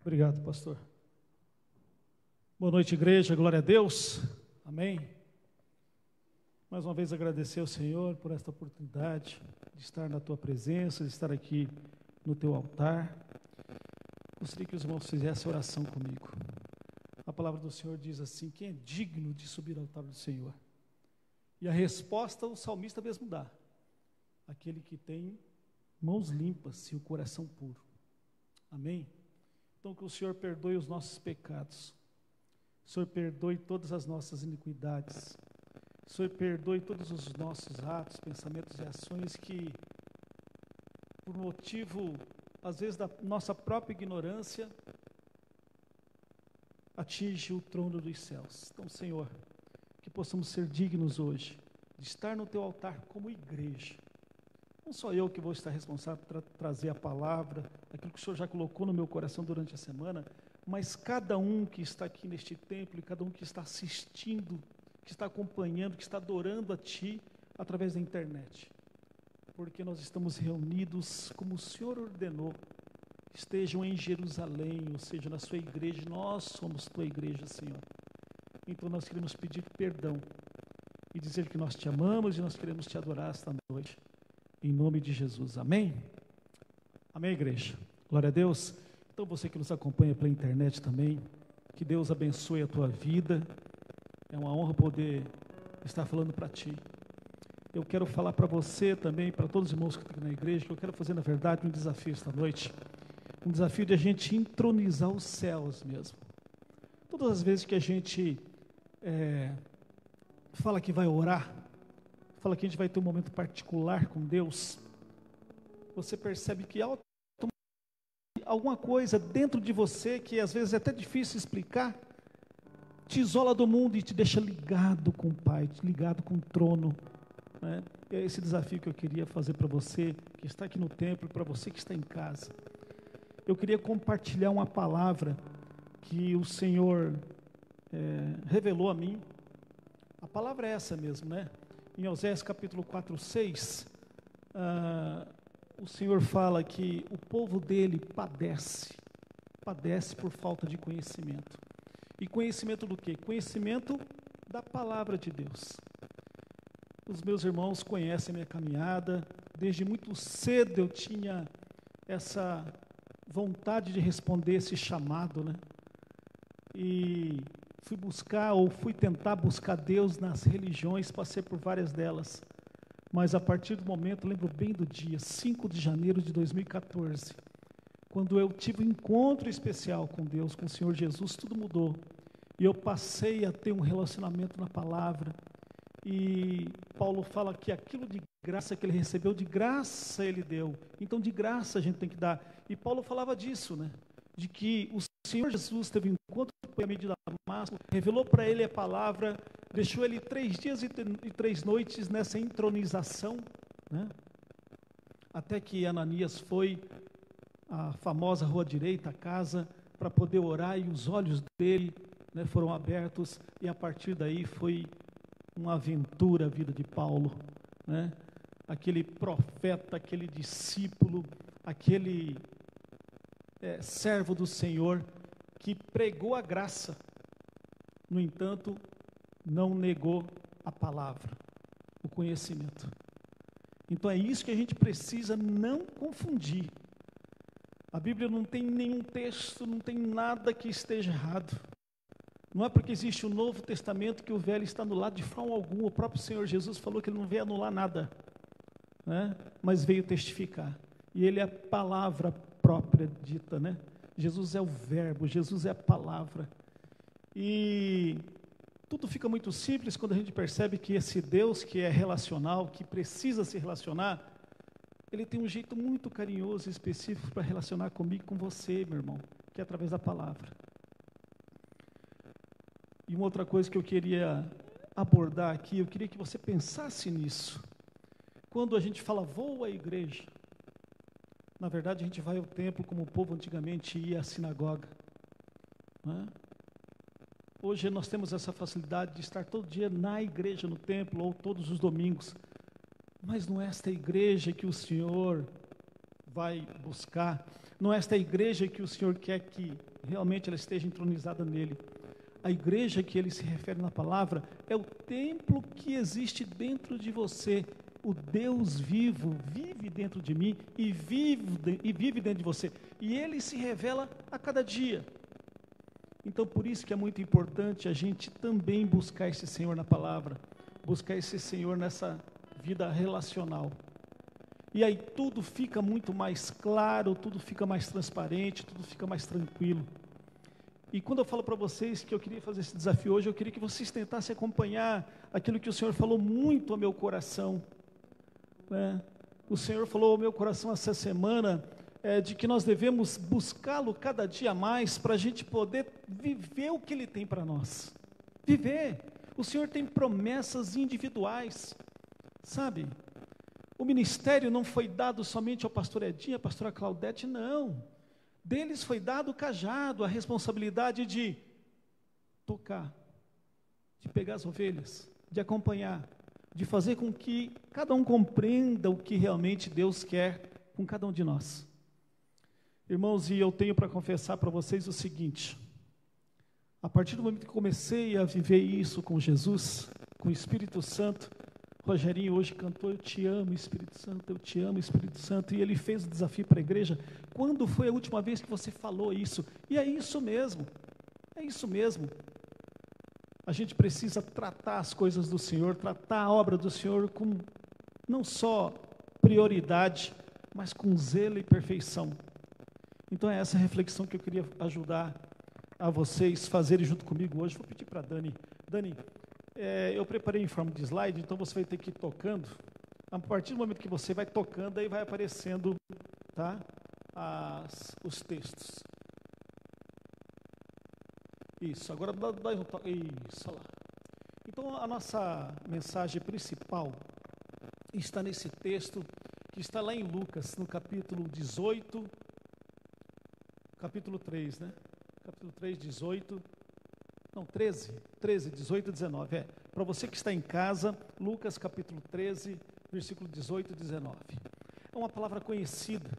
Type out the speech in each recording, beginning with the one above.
Obrigado, pastor. Boa noite, igreja, glória a Deus, amém. Mais uma vez agradecer ao Senhor por esta oportunidade de estar na tua presença, de estar aqui no teu altar. Gostaria que os irmãos fizessem oração comigo. A palavra do Senhor diz assim: quem é digno de subir ao altar do Senhor? E a resposta o salmista mesmo dá: aquele que tem mãos limpas e o coração puro. Amém? Então que o Senhor perdoe os nossos pecados, o Senhor perdoe todas as nossas iniquidades, o Senhor perdoe todos os nossos atos, pensamentos e ações que, por motivo, às vezes, da nossa própria ignorância, atinge o trono dos céus. Então, Senhor, que possamos ser dignos hoje de estar no teu altar como igreja. Não só eu que vou estar responsável por trazer a palavra, aquilo que o Senhor já colocou no meu coração durante a semana, mas cada um que está aqui neste templo e cada um que está assistindo, que está acompanhando, que está adorando a Ti através da internet. Porque nós estamos reunidos como o Senhor ordenou, estejam em Jerusalém, ou seja, na sua igreja. Nós somos tua igreja, Senhor. Então nós queremos pedir perdão e dizer que nós te amamos e nós queremos te adorar esta noite. Em nome de Jesus, amém? Amém, igreja? Glória a Deus. Então você que nos acompanha pela internet também, que Deus abençoe a tua vida. É uma honra poder estar falando para ti. Eu quero falar para você também, para todos os irmãos que estão aqui na igreja, que eu quero fazer, na verdade, um desafio esta noite. Um desafio de a gente entronizar os céus mesmo. Todas as vezes que a gente fala que vai orar, fala que a gente vai ter um momento particular com Deus, você percebe que alguma coisa dentro de você, que às vezes é até difícil explicar, te isola do mundo e te deixa ligado com o Pai, ligado com o trono, né? É esse desafio que eu queria fazer para você que está aqui no templo, para você que está em casa. Eu queria compartilhar uma palavra que o Senhor revelou a mim. A palavra é essa mesmo, né? Em Oséias capítulo 4, 6, o Senhor fala que o povo dele padece por falta de conhecimento. E conhecimento do quê? Conhecimento da palavra de Deus. Os meus irmãos conhecem a minha caminhada. Desde muito cedo eu tinha essa vontade de responder esse chamado, né? E fui tentar buscar Deus nas religiões, passei por várias delas. Mas a partir do momento, lembro bem do dia, 5 de janeiro de 2014, quando eu tive um encontro especial com Deus, com o Senhor Jesus, tudo mudou. E eu passei a ter um relacionamento na palavra. E Paulo fala que aquilo de graça que ele recebeu, de graça ele deu. Então de graça a gente tem que dar. E Paulo falava disso, né? De que o Senhor Jesus teve um encontro com ele de Damasco, revelou para ele a palavra, deixou ele 3 dias e 3 noites nessa entronização, né? Até que Ananias foi à famosa rua direita, a casa, para poder orar, e os olhos dele, né, foram abertos, e a partir daí foi uma aventura a vida de Paulo, né? Aquele profeta, aquele discípulo, aquele servo do Senhor que pregou a graça, no entanto, não negou a palavra, o conhecimento. Então é isso que a gente precisa não confundir. A Bíblia não tem nenhum texto, não tem nada que esteja errado. Não é porque existe o Novo Testamento que o Velho está anulado de forma alguma. O próprio Senhor Jesus falou que Ele não veio anular nada, né? Mas veio testificar. E Ele é a palavra própria dita, né? Jesus é o verbo, Jesus é a palavra. E tudo fica muito simples quando a gente percebe que esse Deus que é relacional, que precisa se relacionar, Ele tem um jeito muito carinhoso e específico para relacionar comigo e com você, meu irmão, que é através da palavra. E uma outra coisa que eu queria abordar aqui, eu queria que você pensasse nisso. Quando a gente fala, vou à igreja, na verdade a gente vai ao templo como o povo antigamente ia à sinagoga, né? Hoje nós temos essa facilidade de estar todo dia na igreja, no templo, ou todos os domingos. Mas não é esta igreja que o Senhor vai buscar. Não é esta igreja que o Senhor quer que realmente ela esteja entronizada nele. A igreja que ele se refere na palavra é o templo que existe dentro de você. O Deus vivo vive dentro de mim e vive dentro de você. E ele se revela a cada dia. Então, por isso que é muito importante a gente também buscar esse Senhor na palavra, buscar esse Senhor nessa vida relacional. E aí tudo fica muito mais claro, tudo fica mais transparente, tudo fica mais tranquilo. E quando eu falo para vocês que eu queria fazer esse desafio hoje, eu queria que vocês tentassem acompanhar aquilo que o Senhor falou muito ao meu coração, né? O Senhor falou ao meu coração essa semana, de que nós devemos buscá-lo cada dia mais, para a gente poder viver o que Ele tem para nós. Viver. O Senhor tem promessas individuais, sabe? O ministério não foi dado somente ao pastor Edinho, à pastora Claudete, não. Deles foi dado o cajado, a responsabilidade de tocar, de pegar as ovelhas, de acompanhar, de fazer com que cada um compreenda o que realmente Deus quer com cada um de nós. Irmãos, e eu tenho para confessar para vocês o seguinte: a partir do momento que comecei a viver isso com Jesus, com o Espírito Santo, Rogerinho hoje cantou, eu te amo, Espírito Santo, eu te amo, Espírito Santo, e ele fez o desafio para a igreja. Quando foi a última vez que você falou isso? E é isso mesmo, é isso mesmo. A gente precisa tratar as coisas do Senhor, tratar a obra do Senhor com não só prioridade, mas com zelo e perfeição. Então é essa reflexão que eu queria ajudar a vocês fazerem junto comigo hoje. Vou pedir para a Dani. Dani, eu preparei em forma de slide, então você vai ter que ir tocando. A partir do momento que você vai tocando, aí vai aparecendo, tá, os textos. Isso, agora dá um toque. Isso, lá. Então a nossa mensagem principal está nesse texto que está lá em Lucas, no capítulo 18, capítulo 3, né? Capítulo 3, 18, não, 13, 18 e 19, para você que está em casa, Lucas capítulo 13, versículo 18 e 19, é uma palavra conhecida,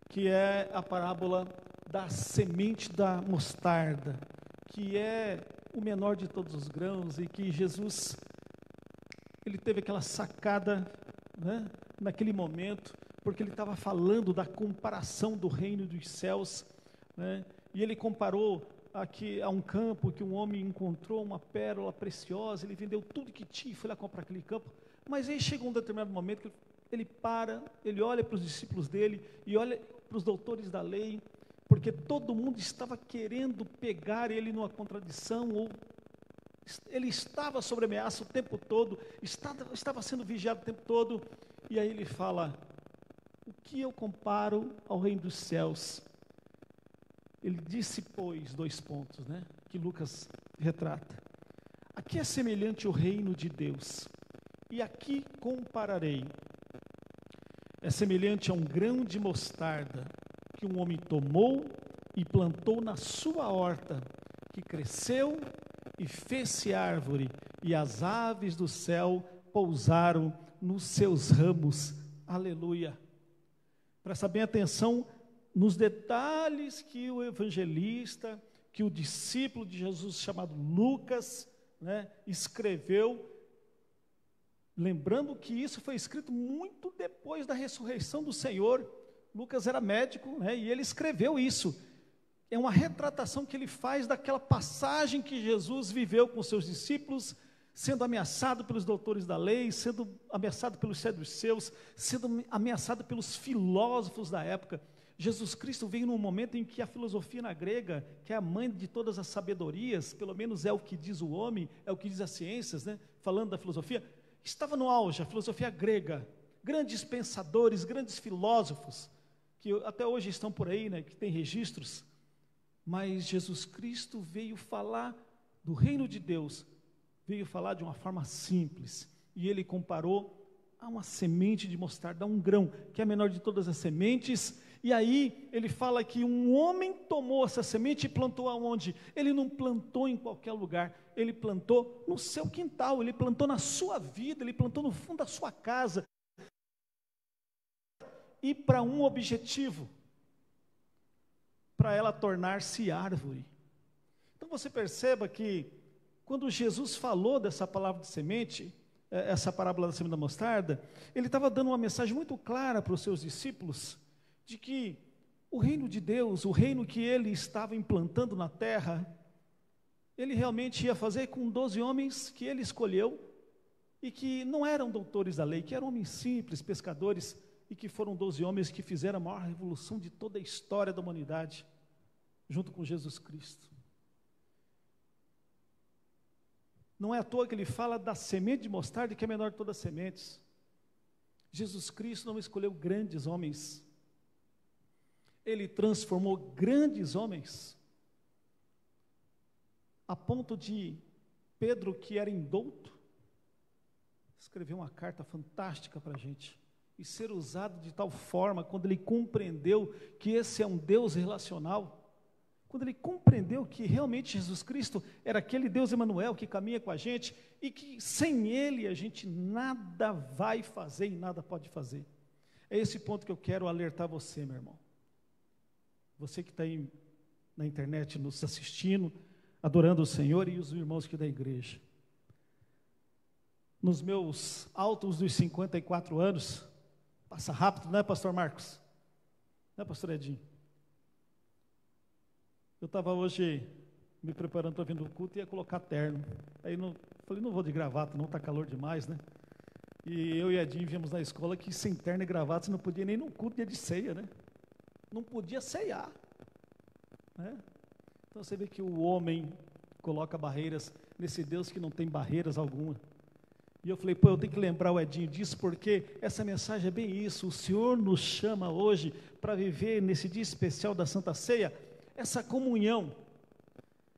que é a parábola da semente da mostarda, que é o menor de todos os grãos, e que Jesus, ele teve aquela sacada, né, naquele momento, porque ele estava falando da comparação do reino dos céus, né, e ele comparou aqui a um campo que um homem encontrou uma pérola preciosa, ele vendeu tudo que tinha e foi lá comprar aquele campo, mas aí chegou um determinado momento que ele para, ele olha para os discípulos dele e olha para os doutores da lei, porque todo mundo estava querendo pegar ele numa contradição, ou ele estava sob ameaça o tempo todo, estava sendo vigiado o tempo todo, e aí ele fala: o que eu comparo ao reino dos céus? Ele disse, pois, 2 pontos, né, que Lucas retrata. Aqui é semelhante o reino de Deus, e aqui compararei. É semelhante a um grão de mostarda, que um homem tomou e plantou na sua horta, que cresceu e fez-se árvore, e as aves do céu pousaram nos seus ramos. Aleluia! Presta bem atenção nos detalhes que o evangelista, que o discípulo de Jesus chamado Lucas, né, escreveu, lembrando que isso foi escrito muito depois da ressurreição do Senhor. Lucas era médico, né, e ele escreveu isso. É uma retratação que ele faz daquela passagem que Jesus viveu com seus discípulos, sendo ameaçado pelos doutores da lei, sendo ameaçado pelos saduceus, sendo ameaçado pelos filósofos da época. Jesus Cristo veio num momento em que a filosofia na grega, que é a mãe de todas as sabedorias, pelo menos é o que diz o homem, é o que diz as ciências, né? Falando da filosofia, estava no auge, a filosofia grega, grandes pensadores, grandes filósofos, que até hoje estão por aí, né? Que tem registros, mas Jesus Cristo veio falar do reino de Deus, veio falar de uma forma simples, e ele comparou a uma semente de mostarda, a um grão, que é a menor de todas as sementes. E aí ele fala que um homem tomou essa semente e plantou aonde? Ele não plantou em qualquer lugar, ele plantou no seu quintal, ele plantou na sua vida, ele plantou no fundo da sua casa. e para um objetivo, para ela tornar-se árvore. Então você perceba que quando Jesus falou dessa palavra de semente, essa parábola da semente da mostarda, ele estava dando uma mensagem muito clara para os seus discípulos, de que o reino de Deus, o reino que ele estava implantando na terra, ele realmente ia fazer com 12 homens que ele escolheu, e que não eram doutores da lei, que eram homens simples, pescadores, e que foram 12 homens que fizeram a maior revolução de toda a história da humanidade, junto com Jesus Cristo. Não é à toa que ele fala da semente de mostarda, que é a menor de todas as sementes. Jesus Cristo não escolheu grandes homens, ele transformou grandes homens, a ponto de Pedro, que era indouto, escreveu uma carta fantástica para a gente, e ser usado de tal forma, quando ele compreendeu que esse é um Deus relacional, quando ele compreendeu que realmente Jesus Cristo era aquele Deus Emanuel que caminha com a gente, e que sem ele a gente nada vai fazer e nada pode fazer. É esse ponto que eu quero alertar você, meu irmão. Você que está aí na internet nos assistindo, adorando o Senhor, e os irmãos aqui da igreja. Nos meus altos dos 54 anos, passa rápido, não é, pastor Marcos? Não é, pastor Edinho? Eu estava hoje me preparando para vir do culto e ia colocar terno. Aí falei, não vou de gravata, não está calor demais, né? E eu e Edinho viemos na escola que sem terno e gravata você não podia nem no culto dia de ceia, né? Não podia ceiar, né? Então você vê que o homem coloca barreiras nesse Deus que não tem barreiras alguma. E eu falei, eu tenho que lembrar o Edinho disso, porque essa mensagem é bem isso. O Senhor nos chama hoje para viver nesse dia especial da Santa Ceia, essa comunhão.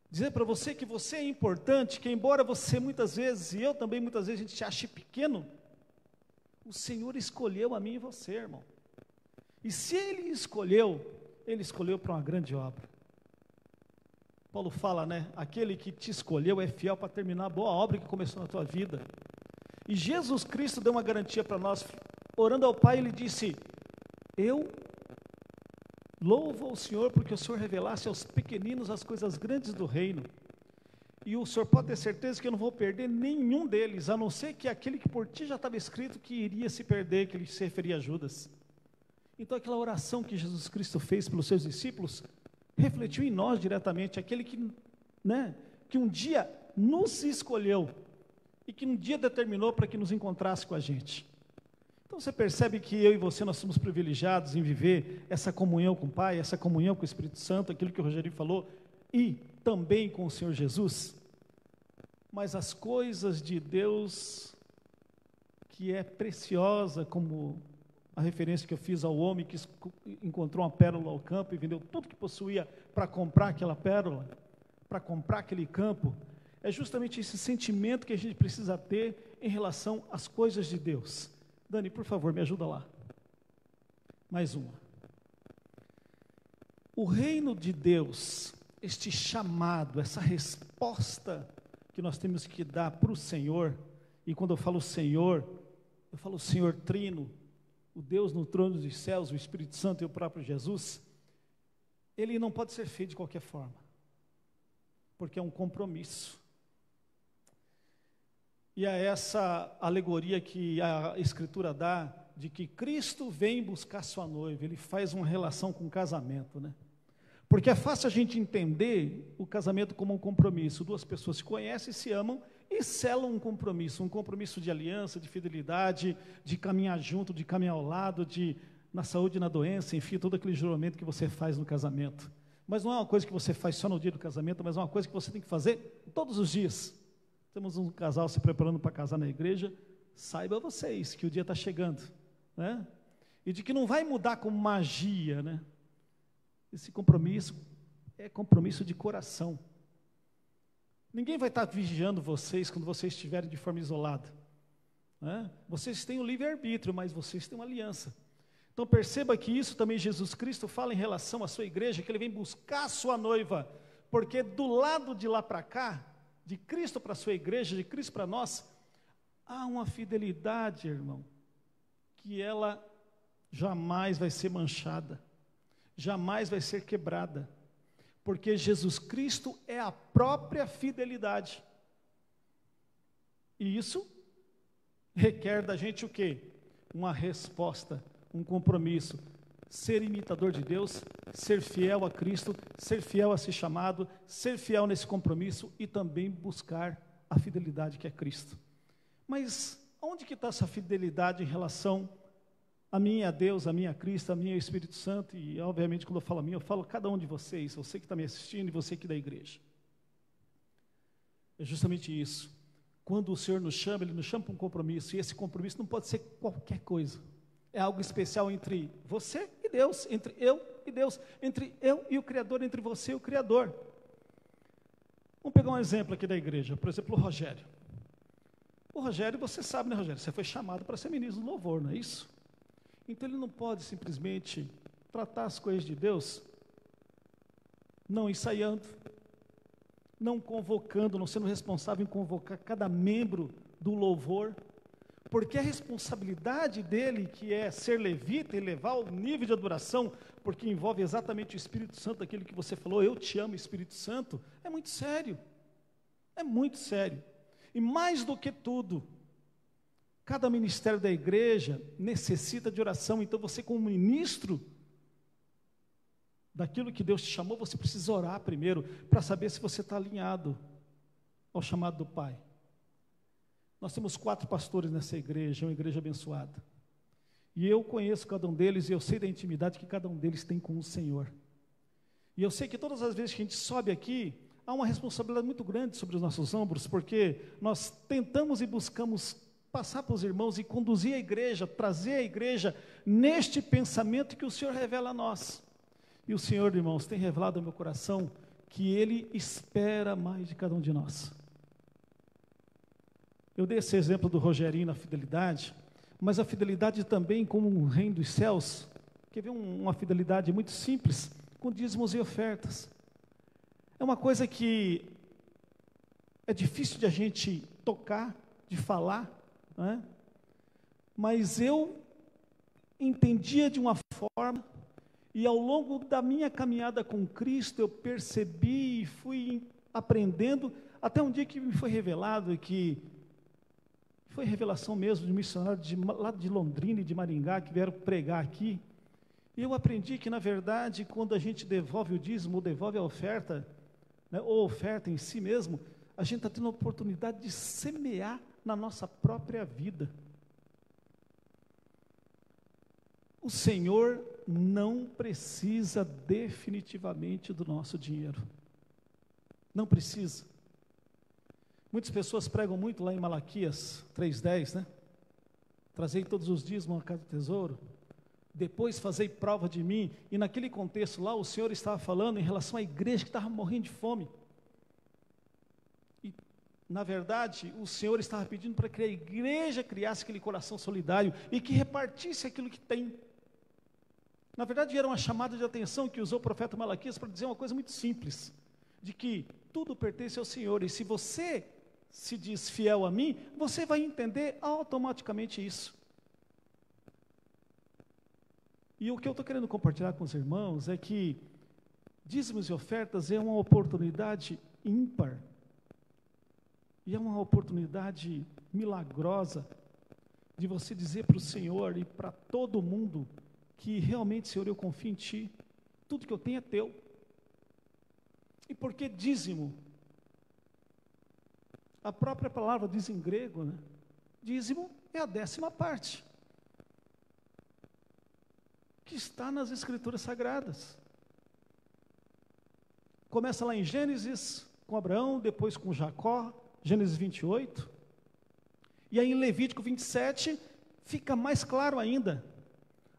Dizer para você que você é importante, que embora você muitas vezes, e eu também muitas vezes, a gente te ache pequeno, o Senhor escolheu a mim e você, irmão. E se Ele escolheu para uma grande obra. Paulo fala, né? Aquele que te escolheu é fiel para terminar a boa obra que começou na tua vida. E Jesus Cristo deu uma garantia para nós, orando ao Pai, Ele disse, eu louvo ao Senhor porque o Senhor revelasse aos pequeninos as coisas grandes do reino. E o Senhor pode ter certeza que eu não vou perder nenhum deles, a não ser que aquele que por ti já estava escrito que iria se perder, que ele se referia a Judas. Então aquela oração que Jesus Cristo fez pelos seus discípulos, refletiu em nós diretamente, aquele que, né, que um dia nos escolheu, e que um dia determinou para que nos encontrasse com a gente. Então você percebe que eu e você, nós somos privilegiados em viver essa comunhão com o Pai, essa comunhão com o Espírito Santo, aquilo que o Rogerinho falou, e também com o Senhor Jesus. Mas as coisas de Deus, que é preciosa, como a referência que eu fiz ao homem que encontrou uma pérola ao campo e vendeu tudo que possuía para comprar aquela pérola, para comprar aquele campo, é justamente esse sentimento que a gente precisa ter em relação às coisas de Deus. Dani, por favor, me ajuda lá. Mais uma. O reino de Deus, este chamado, essa resposta que nós temos que dar para o Senhor, e quando eu falo Senhor, eu falo Senhor Trino, o Deus no trono dos céus, o Espírito Santo e o próprio Jesus, ele não pode ser feito de qualquer forma, porque é um compromisso. E é essa alegoria que a Escritura dá, de que Cristo vem buscar sua noiva, ele faz uma relação com o casamento, né? Porque é fácil a gente entender o casamento como um compromisso, duas pessoas se conhecem, se amam e selam um compromisso de aliança, de fidelidade, de caminhar junto, de caminhar ao lado, na saúde e na doença, enfim, todo aquele juramento que você faz no casamento. Mas não é uma coisa que você faz só no dia do casamento, mas é uma coisa que você tem que fazer todos os dias. Temos um casal se preparando para casar na igreja, saiba vocês que o dia está chegando, né? E de que não vai mudar com magia, né? Esse compromisso é compromisso de coração. Ninguém vai estar vigiando vocês quando vocês estiverem de forma isolada, né? Vocês têm o livre-arbítrio, mas vocês têm uma aliança. Então perceba que isso também Jesus Cristo fala em relação à sua igreja, que ele vem buscar a sua noiva, porque do lado de lá para cá, de Cristo para a sua igreja, de Cristo para nós, há uma fidelidade, irmão, que ela jamais vai ser manchada, jamais vai ser quebrada, porque Jesus Cristo é a própria fidelidade. E isso requer da gente o quê? Uma resposta, um compromisso. Ser imitador de Deus, ser fiel a Cristo, ser fiel a ser chamado, ser fiel nesse compromisso e também buscar a fidelidade que é Cristo. Mas onde que está essa fidelidade em relação a mim, a Deus, a mim, a Cristo, a mim, ao Espírito Santo? E obviamente quando eu falo a mim, eu falo a cada um de vocês, você que está me assistindo e você aqui da igreja. É justamente isso. Quando o Senhor nos chama, Ele nos chama para um compromisso, e esse compromisso não pode ser qualquer coisa. É algo especial entre você e Deus, entre eu e Deus, entre eu e o Criador, entre você e o Criador. Vamos pegar um exemplo aqui da igreja, por exemplo, o Rogério. O Rogério, você sabe, né, Rogério? Você foi chamado para ser ministro do louvor, não é isso? Então ele não pode simplesmente tratar as coisas de Deus não ensaiando, não convocando, não sendo responsável em convocar cada membro do louvor, porque a responsabilidade dele, que é ser levita e levar o nível de adoração, porque envolve exatamente o Espírito Santo, aquilo que você falou, eu te amo, Espírito Santo, é muito sério, é muito sério. E mais do que tudo, cada ministério da igreja necessita de oração, então você como ministro daquilo que Deus te chamou, você precisa orar primeiro, para saber se você está alinhado ao chamado do Pai. Nós temos 4 pastores nessa igreja, uma igreja abençoada. E eu conheço cada um deles e eu sei da intimidade que cada um deles tem com o Senhor. E eu sei que todas as vezes que a gente sobe aqui, há uma responsabilidade muito grande sobre os nossos ombros, porque nós tentamos e buscamos passar para os irmãos e conduzir a igreja, trazer a igreja neste pensamento que o Senhor revela a nós. E o Senhor, irmãos, tem revelado ao meu coração que Ele espera mais de cada um de nós. Eu dei esse exemplo do Rogerinho na fidelidade, mas a fidelidade também como um reino dos céus. Quer ver uma fidelidade muito simples, com dízimos e ofertas. É uma coisa que é difícil de a gente tocar, de falar, não é? Mas eu entendia de uma forma, e ao longo da minha caminhada com Cristo, eu percebi e fui aprendendo, até um dia que me foi revelado, que foi revelação mesmo de missionários lá de Londrina e de Maringá, que vieram pregar aqui, e eu aprendi que, na verdade, quando a gente devolve o dízimo, ou devolve a oferta, né, ou oferta em si mesmo, a gente está tendo a oportunidade de semear na nossa própria vida. O Senhor não precisa definitivamente do nosso dinheiro. Não precisa. Muitas pessoas pregam muito lá em Malaquias 3:10, né? Trazei todos os dízimos à casa do tesouro, depois fazei prova de mim. E naquele contexto lá, o Senhor estava falando em relação à igreja que estava morrendo de fome. E, na verdade, o Senhor estava pedindo para que a igreja criasse aquele coração solidário e que repartisse aquilo que tem. Na verdade, era uma chamada de atenção que usou o profeta Malaquias para dizer uma coisa muito simples, de que tudo pertence ao Senhor, e se você se diz fiel a mim, você vai entender automaticamente isso. E o que eu estou querendo compartilhar com os irmãos é que dízimos e ofertas é uma oportunidade ímpar, e é uma oportunidade milagrosa de você dizer para o Senhor e para todo mundo que realmente, Senhor, eu confio em Ti, tudo que eu tenho é Teu. E por que dízimo? A própria palavra diz em grego, né? Dízimo é a 10ª parte, que está nas Escrituras Sagradas. Começa lá em Gênesis, com Abraão, depois com Jacó, Gênesis 28, e aí em Levítico 27, fica mais claro ainda,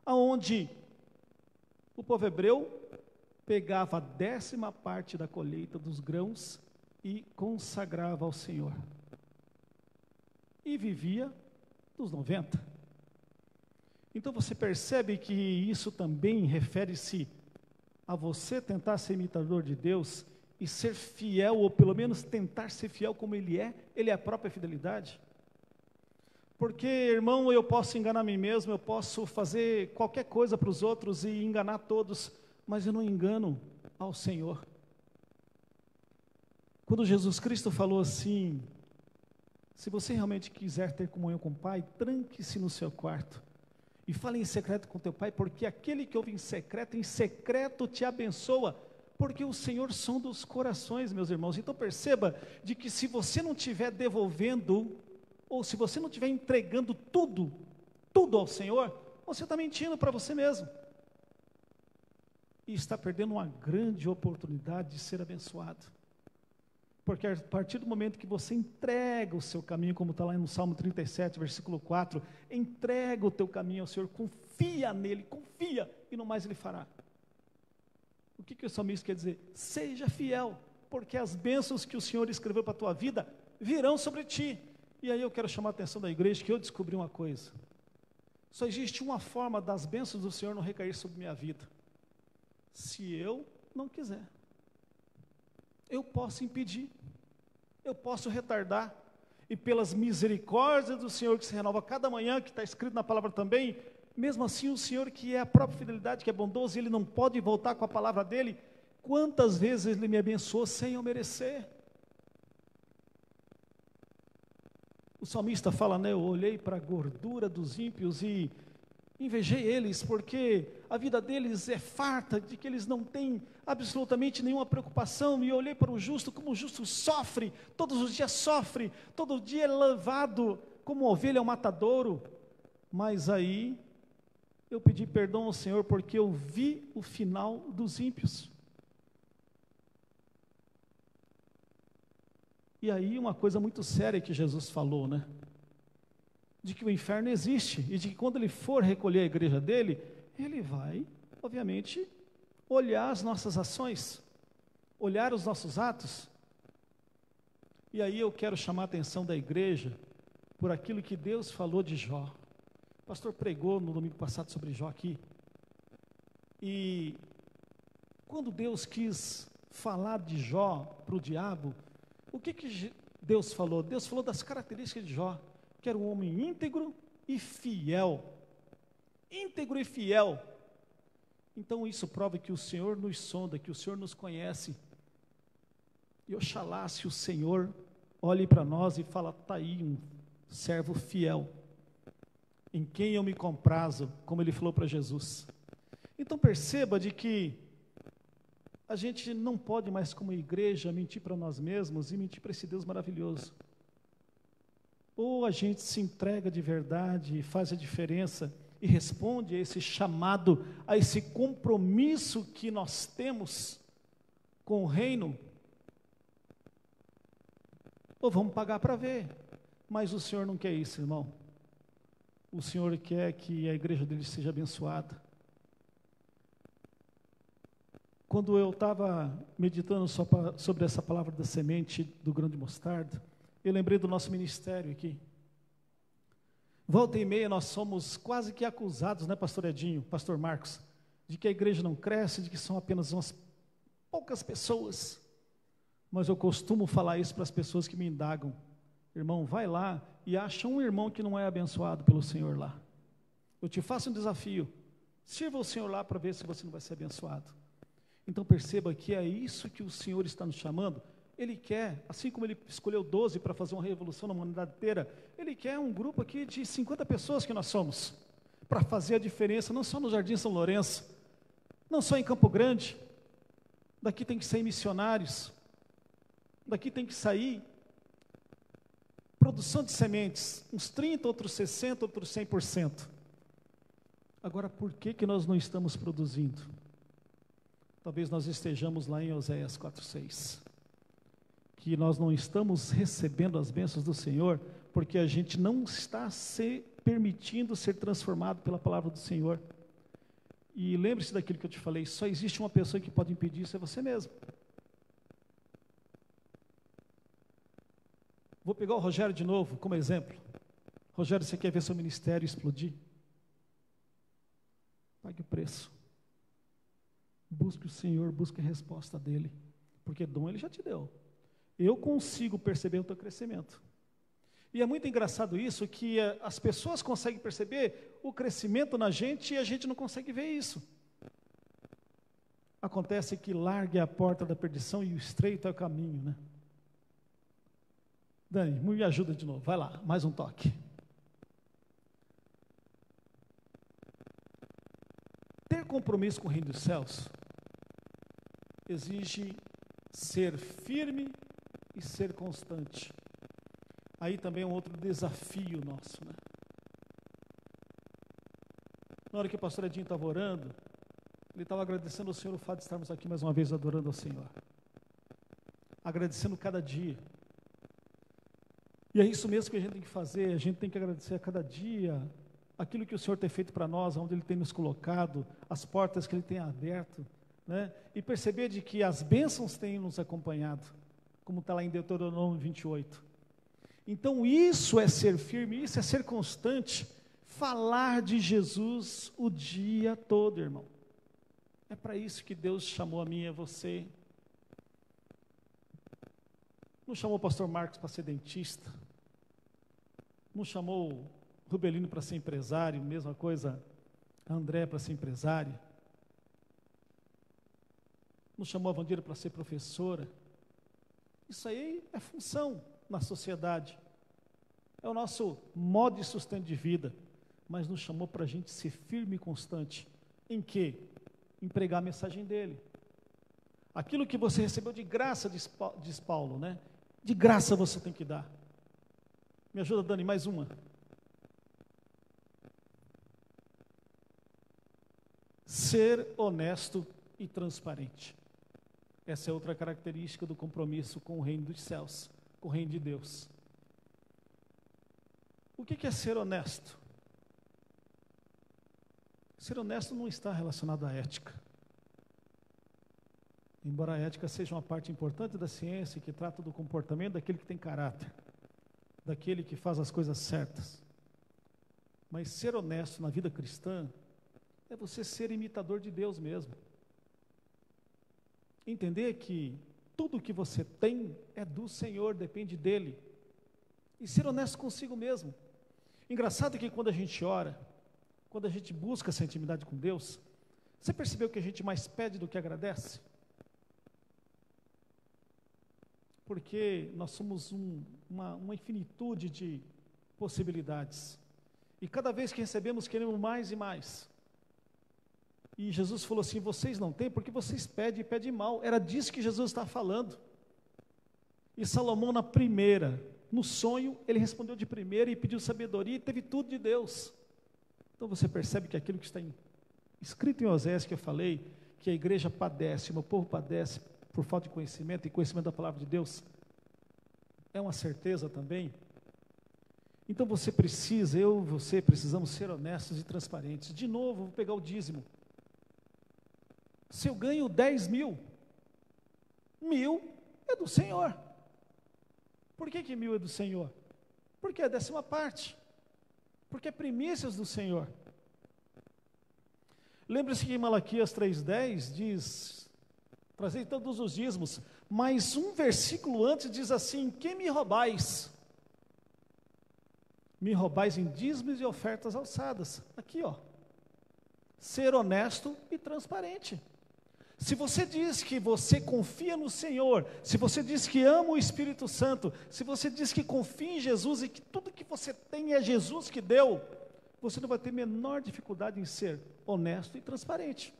aonde o povo hebreu pegava a 10ª parte da colheita dos grãos e consagrava ao Senhor. E vivia dos 90. Então você percebe que isso também refere-se a você tentar ser imitador de Deus e ser fiel, ou pelo menos tentar ser fiel como Ele é a própria fidelidade. Porque, irmão, eu posso enganar a mim mesmo, eu posso fazer qualquer coisa para os outros e enganar todos, mas eu não engano ao Senhor. Quando Jesus Cristo falou assim, se você realmente quiser ter comunhão com o Pai, tranque-se no seu quarto e fale em secreto com teu Pai, porque aquele que ouve em secreto te abençoa, porque o Senhor sonda os corações, meus irmãos. Então perceba de que se você não estiver devolvendo, ou se você não estiver entregando tudo ao Senhor, você está mentindo para você mesmo. E está perdendo uma grande oportunidade de ser abençoado. Porque a partir do momento que você entrega o seu caminho, como está lá no Salmo 37, versículo 4, entrega o teu caminho ao Senhor, confia nele, confia, e no mais ele fará. O que o salmista quer dizer? Seja fiel, porque as bênçãos que o Senhor escreveu para a tua vida virão sobre ti. E aí eu quero chamar a atenção da igreja, que eu descobri uma coisa. Só existe uma forma das bênçãos do Senhor não recair sobre minha vida. Se eu não quiser. Eu posso impedir, eu posso retardar, e pelas misericórdias do Senhor que se renova cada manhã, que está escrito na palavra também, mesmo assim o Senhor que é a própria fidelidade, que é bondoso, ele não pode voltar com a palavra dele, quantas vezes ele me abençoou sem eu merecer. O salmista fala, né, eu olhei para a gordura dos ímpios e invejei eles, porque a vida deles é farta, de que eles não têm absolutamente nenhuma preocupação, e eu olhei para o justo, como o justo sofre, todos os dias sofre, todo dia é levado como ovelha ao matadouro, mas aí eu pedi perdão ao Senhor, porque eu vi o final dos ímpios. E aí uma coisa muito séria que Jesus falou, né? De que o inferno existe, e de que quando ele for recolher a igreja dele, ele vai, obviamente, olhar as nossas ações, olhar os nossos atos. E aí eu quero chamar a atenção da igreja por aquilo que Deus falou de Jó. O pastor pregou no domingo passado sobre Jó aqui. E quando Deus quis falar de Jó para o diabo, o que Deus falou? Deus falou das características de Jó, que era um homem íntegro e fiel. Íntegro e fiel. Então isso prova que o Senhor nos sonda, que o Senhor nos conhece. E oxalá se o Senhor olhe para nós e fala, está aí um servo fiel, em quem eu me comprazo, como ele falou para Jesus. Então perceba de que a gente não pode mais como igreja mentir para nós mesmos e mentir para esse Deus maravilhoso. Ou a gente se entrega de verdade e faz a diferença e responde a esse chamado, a esse compromisso que nós temos com o reino, ou vamos pagar para ver. Mas o Senhor não quer isso, irmão. O Senhor quer que a igreja dele seja abençoada. Quando eu estava meditando sobre essa palavra da semente do grão de mostarda, eu lembrei do nosso ministério aqui. Volta e meia nós somos quase que acusados, né, pastor Edinho, pastor Marcos, de que a igreja não cresce, de que são apenas umas poucas pessoas. Mas eu costumo falar isso para as pessoas que me indagam. Irmão, vai lá e acha um irmão que não é abençoado pelo Senhor lá. Eu te faço um desafio. Sirva o Senhor lá para ver se você não vai ser abençoado. Então perceba que é isso que o Senhor está nos chamando. Ele quer, assim como Ele escolheu 12 para fazer uma revolução na humanidade inteira, Ele quer um grupo aqui de 50 pessoas que nós somos, para fazer a diferença, não só no Jardim São Lourenço, não só em Campo Grande. Daqui tem que sair missionários, daqui tem que sair produção de sementes, uns 30, outros 60, outros 100%. Agora, por que nós não estamos produzindo? Talvez nós estejamos lá em Oséias 4:6, que nós não estamos recebendo as bênçãos do Senhor, porque a gente não está se permitindo ser transformado pela palavra do Senhor. E lembre-se daquilo que eu te falei, só existe uma pessoa que pode impedir isso, é você mesmo. Vou pegar o Rogério de novo como exemplo. Rogério, você quer ver seu ministério explodir? Pague o preço. Busque o Senhor, busque a resposta dEle, porque dom Ele já te deu. Eu consigo perceber o teu crescimento. E é muito engraçado isso, que as pessoas conseguem perceber o crescimento na gente e a gente não consegue ver isso. Acontece que larga a porta da perdição e o estreito é o caminho, né? Dani, me ajuda de novo, vai lá, mais um toque. Ter compromisso com o reino dos céus exige ser firme e ser constante. Aí também é um outro desafio nosso, né? Na hora que o pastor Edinho estava orando, ele estava agradecendo ao Senhor o fato de estarmos aqui mais uma vez adorando ao Senhor. Agradecendo cada dia. E é isso mesmo que a gente tem que fazer, a gente tem que agradecer a cada dia aquilo que o Senhor tem feito para nós, onde Ele tem nos colocado, as portas que Ele tem aberto, né? E perceber de que as bênçãos têm nos acompanhado, como está lá em Deuteronômio 28. Então isso é ser firme, isso é ser constante, falar de Jesus o dia todo, irmão. É para isso que Deus chamou a mim e a você. Não chamou o pastor Marcos para ser dentista, não chamou o Rubelino para ser empresário, mesma coisa a André para ser empresária, não chamou a Vandira para ser professora. Isso aí é função na sociedade, é o nosso modo de sustento de vida, mas nos chamou para a gente ser firme e constante. Em quê? Em pregar a mensagem dele. Aquilo que você recebeu de graça, diz Paulo, né? De graça você tem que dar. Me ajuda, Dani, mais uma. Ser honesto e transparente. Essa é outra característica do compromisso com o reino dos céus, com o reino de Deus. O que é ser honesto? Ser honesto não está relacionado à ética. Embora a ética seja uma parte importante da ciência, que trata do comportamento daquele que tem caráter, daquele que faz as coisas certas. Mas ser honesto na vida cristã é você ser imitador de Deus mesmo. Entender que tudo que você tem é do Senhor, depende dEle. E ser honesto consigo mesmo. Engraçado que quando a gente ora, quando a gente busca essa intimidade com Deus, você percebeu que a gente mais pede do que agradece? Porque nós somos uma infinitude de possibilidades. E cada vez que recebemos, queremos mais e mais. E Jesus falou assim, vocês não têm porque vocês pedem e pedem mal. Era disso que Jesus está falando. E Salomão na primeira, no sonho, ele respondeu de primeira e pediu sabedoria e teve tudo de Deus. Então você percebe que aquilo que está escrito em Osés, que eu falei, que a igreja padece, o meu povo padece por falta de conhecimento e conhecimento da palavra de Deus, é uma certeza também. Então você precisa, eu e você precisamos ser honestos e transparentes. De novo, vou pegar o dízimo. Se eu ganho 10 mil, 1.000 é do Senhor. Por que 1.000 é do Senhor? Porque é 10ª parte. Porque é primícias do Senhor. Lembre-se que em Malaquias 3,10 diz, trazei todos os dízimos, mas um versículo antes diz assim, que me roubais? Me roubais em dízimos e ofertas alçadas. Aqui, ó. Ser honesto e transparente. Se você diz que você confia no Senhor, se você diz que ama o Espírito Santo, se você diz que confia em Jesus e que tudo que você tem é Jesus que deu, você não vai ter menor dificuldade em ser honesto e transparente,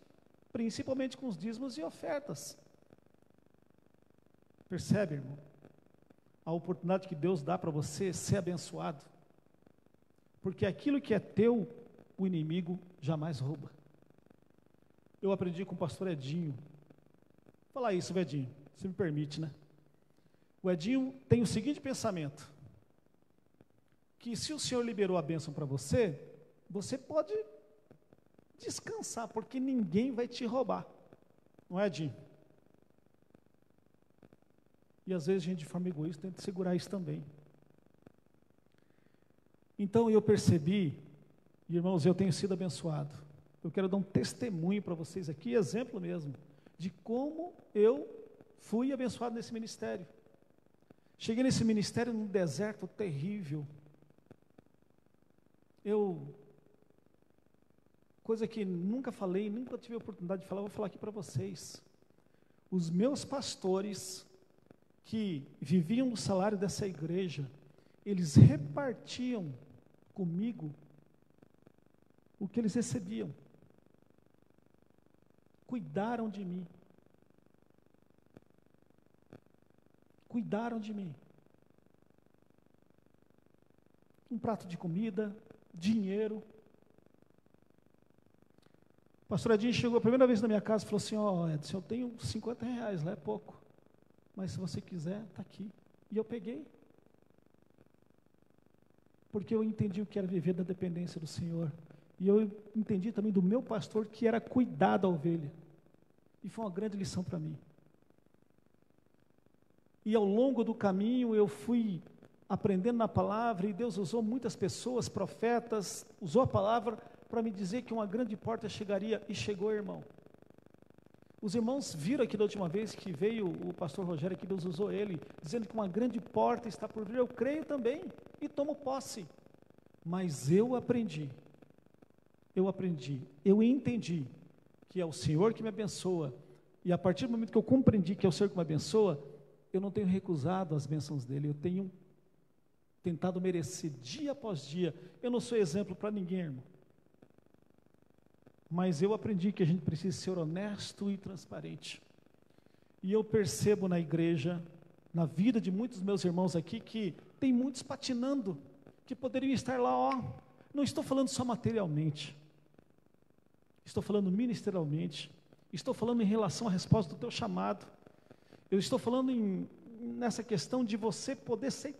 principalmente com os dízimos e ofertas. Percebe, irmão? A oportunidade que Deus dá para você ser abençoado, porque aquilo que é teu, o inimigo jamais rouba. Eu aprendi com o pastor Edinho. Vou falar isso, Edinho, se me permite, né? O Edinho tem o seguinte pensamento, que se o Senhor liberou a bênção para você, você pode descansar, porque ninguém vai te roubar. Não é, Edinho? E às vezes a gente de forma egoísta tenta segurar isso também. Então eu percebi, irmãos, eu tenho sido abençoado. Eu quero dar um testemunho para vocês aqui, exemplo mesmo, de como eu fui abençoado nesse ministério. Cheguei nesse ministério num deserto terrível. Coisa que nunca falei, nunca tive a oportunidade de falar, vou falar aqui para vocês. Os meus pastores, que viviam do salário dessa igreja, eles repartiam comigo o que eles recebiam. Cuidaram de mim. Cuidaram de mim. Um prato de comida, dinheiro. O pastor Edinho chegou a primeira vez na minha casa e falou assim: ó, Edson, eu tenho R$50, lá é pouco, mas se você quiser, está aqui. E eu peguei, porque eu entendi o que era viver da dependência do Senhor, e eu entendi também do meu pastor que era cuidar da ovelha, e foi uma grande lição para mim. E ao longo do caminho eu fui aprendendo na palavra, e Deus usou muitas pessoas, profetas, usou a palavra para me dizer que uma grande porta chegaria, e chegou, irmão. Os irmãos viram aqui da última vez que veio o pastor Rogério, que Deus usou ele, dizendo que uma grande porta está por vir. Eu creio também e tomo posse. Mas eu aprendi, eu entendi que é o Senhor que me abençoa, e a partir do momento que eu compreendi que é o Senhor que me abençoa, eu não tenho recusado as bênçãos dele, eu tenho tentado merecer dia após dia. Eu não sou exemplo para ninguém, irmão, mas eu aprendi que a gente precisa ser honesto e transparente. E eu percebo na igreja, na vida de muitos meus irmãos aqui, que tem muitos patinando, que poderiam estar lá, ó. Não estou falando só materialmente, estou falando ministerialmente, estou falando em relação à resposta do teu chamado, eu estou falando nessa questão de você poder ser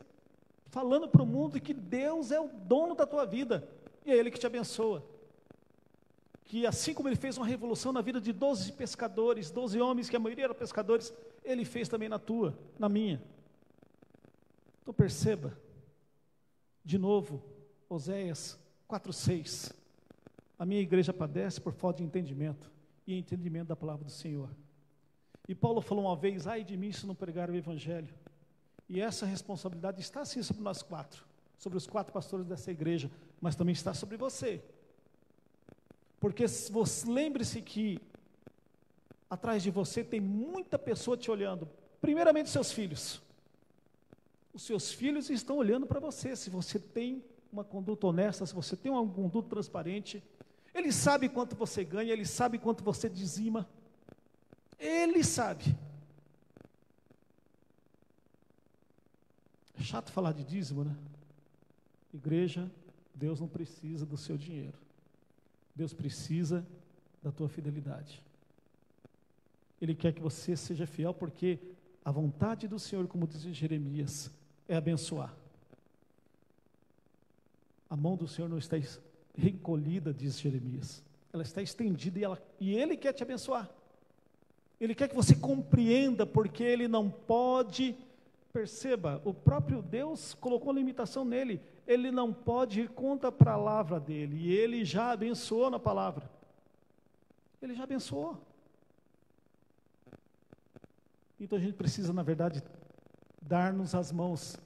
falando para o mundo que Deus é o dono da tua vida, e é Ele que te abençoa. Que assim como Ele fez uma revolução na vida de 12 pescadores, 12 homens, que a maioria eram pescadores, Ele fez também na tua, na minha. Então perceba, de novo, Oséias 4:6, a minha igreja padece por falta de entendimento, e entendimento da palavra do Senhor. E Paulo falou uma vez: ai de mim se não pregar o Evangelho. E essa responsabilidade está sim sobre nós quatro, sobre os 4 pastores dessa igreja, mas também está sobre você. Porque lembre-se que atrás de você tem muita pessoa te olhando, primeiramente seus filhos. Os seus filhos estão olhando para você, se você tem uma conduta honesta, se você tem uma conduta transparente. Ele sabe quanto você ganha, ele sabe quanto você dizima, ele sabe. É chato falar de dízimo, né? Igreja, Deus não precisa do seu dinheiro. Deus precisa da tua fidelidade. Ele quer que você seja fiel, porque a vontade do Senhor, como diz Jeremias, é abençoar. A mão do Senhor não está recolhida, diz Jeremias, ela está estendida, e Ele quer te abençoar. Ele quer que você compreenda, porque Ele não pode, perceba, o próprio Deus colocou limitação nele, Ele não pode ir contra a palavra dele, e Ele já abençoou na palavra, Ele já abençoou. Então a gente precisa, na verdade, dar-nos as mãos,